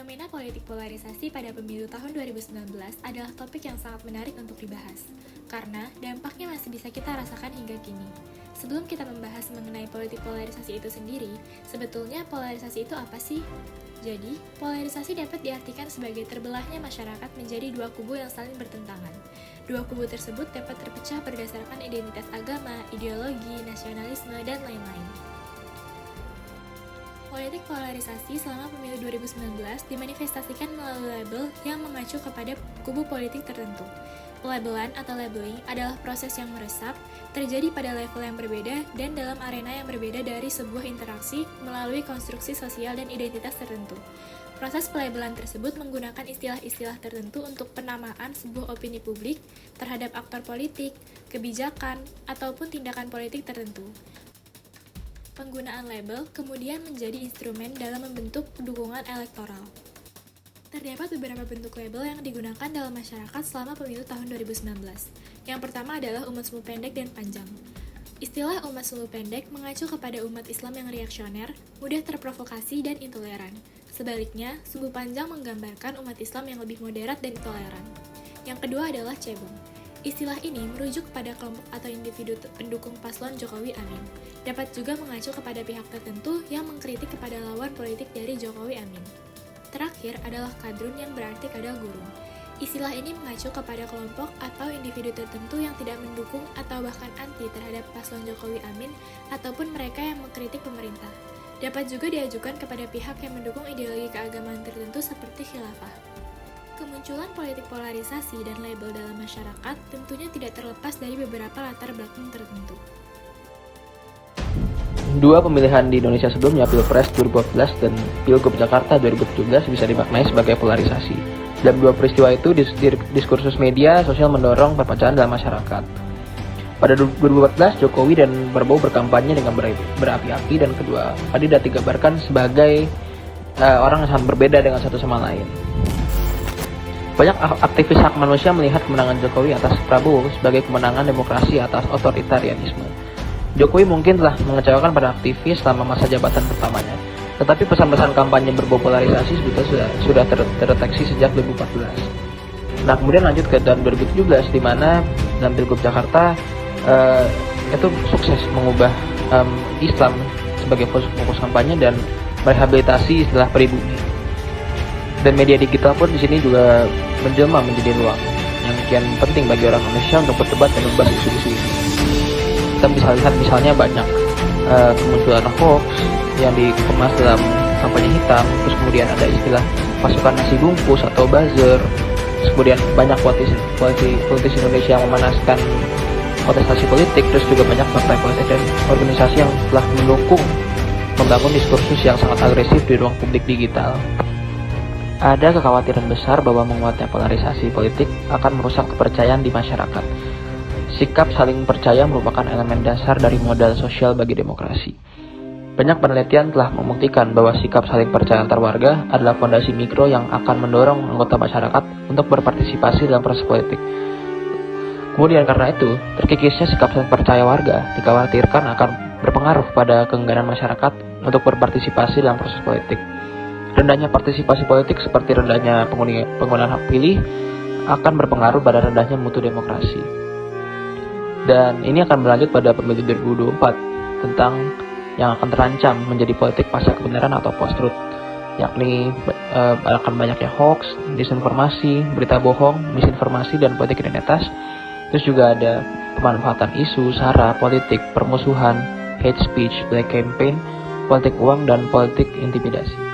Fenomena politik polarisasi pada pemilu tahun 2019 adalah topik yang sangat menarik untuk dibahas, karena dampaknya masih bisa kita rasakan hingga kini. Sebelum kita membahas mengenai politik polarisasi itu sendiri, sebetulnya polarisasi itu apa sih? Jadi, polarisasi dapat diartikan sebagai terbelahnya masyarakat menjadi dua kubu yang saling bertentangan. Dua kubu tersebut dapat terpecah berdasarkan identitas agama, ideologi, nasionalisme, dan lain-lain. Politik polarisasi selama pemilu 2019 dimanifestasikan melalui label yang mengacu kepada kubu politik tertentu. Pelabelan atau labeling adalah proses yang meresap, terjadi pada level yang berbeda dan dalam arena yang berbeda dari sebuah interaksi melalui konstruksi sosial dan identitas tertentu. Proses pelabelan tersebut menggunakan istilah-istilah tertentu untuk penamaan sebuah opini publik terhadap aktor politik, kebijakan, ataupun tindakan politik tertentu. Penggunaan label kemudian menjadi instrumen dalam membentuk dukungan elektoral. Terdapat beberapa bentuk label yang digunakan dalam masyarakat selama pemilu tahun 2019. Yang pertama adalah umat sumbu pendek dan panjang. Istilah umat sumbu pendek mengacu kepada umat Islam yang reaksioner, mudah terprovokasi, dan intoleran. Sebaliknya, sumbu panjang menggambarkan umat Islam yang lebih moderat dan toleran. Yang kedua adalah cebong. Istilah ini merujuk pada kelompok atau individu pendukung paslon Jokowi Amin. Dapat juga mengacu kepada pihak tertentu yang mengkritik kepada lawan politik dari Jokowi Amin. Terakhir adalah kadrun yang berarti kadal gurun. Istilah ini mengacu kepada kelompok atau individu tertentu yang tidak mendukung atau bahkan anti terhadap paslon Jokowi Amin ataupun mereka yang mengkritik pemerintah. Dapat juga diajukan kepada pihak yang mendukung ideologi keagamaan tertentu seperti khilafah. Kemunculan politik polarisasi dan label dalam masyarakat tentunya tidak terlepas dari beberapa latar belakang tertentu. Dua pemilihan di Indonesia sebelumnya, Pilpres 2014 dan Pilgub Jakarta 2017 bisa dimaknai sebagai polarisasi. Dalam dua peristiwa itu, diskursus media sosial mendorong perpecahan dalam masyarakat. Pada 2014, Jokowi dan Prabowo berkampanye dengan berapi-api dan kedua kandidat digambarkan sebagai orang yang sangat berbeda dengan satu sama lain. Banyak aktivis hak manusia melihat kemenangan Jokowi atas Prabowo sebagai kemenangan demokrasi atas otoritarianisme. Jokowi mungkin telah mengecewakan para aktivis selama masa jabatan pertamanya, tetapi pesan-pesan kampanye berbau polarisasi sebetulnya sudah terdeteksi sejak 2014. Nah, kemudian lanjut ke tahun 2017, di mana dalam Pilgub Jakarta itu sukses mengubah Islam sebagai fokus kampanye dan merehabilitasi istilah pribumi. Dan media digital pun di sini juga menjelma menjadi ruang yang kian penting bagi orang Indonesia untuk berdebat dan membahas isu-isu ini. Kita bisa lihat misalnya banyak kemunculan hoax yang dikemas dalam kampanye hitam, terus kemudian ada istilah pasukan nasi bungkus atau buzzer, terus kemudian banyak politisi Indonesia yang memanaskan kontestasi politik, terus juga banyak partai politik dan organisasi yang telah mendukung membangun diskursus yang sangat agresif di ruang publik digital. Ada kekhawatiran besar bahwa menguatnya polarisasi politik akan merusak kepercayaan di masyarakat. Sikap saling percaya merupakan elemen dasar dari modal sosial bagi demokrasi. Banyak penelitian telah membuktikan bahwa sikap saling percaya antar warga adalah fondasi mikro yang akan mendorong anggota masyarakat untuk berpartisipasi dalam proses politik. Kemudian karena itu, terkikisnya sikap saling percaya warga dikhawatirkan akan berpengaruh pada keengganan masyarakat untuk berpartisipasi dalam proses politik. Rendahnya partisipasi politik seperti rendahnya penggunaan hak pilih akan berpengaruh pada rendahnya mutu demokrasi. Dan ini akan berlanjut pada pemilu 2024 tentang yang akan terancam menjadi politik pasca kebenaran atau post-truth, yakni akan banyaknya hoax, disinformasi, berita bohong, misinformasi, dan politik identitas. Terus juga ada pemanfaatan isu, sara, politik, permusuhan, hate speech, black campaign, politik uang, dan politik intimidasi.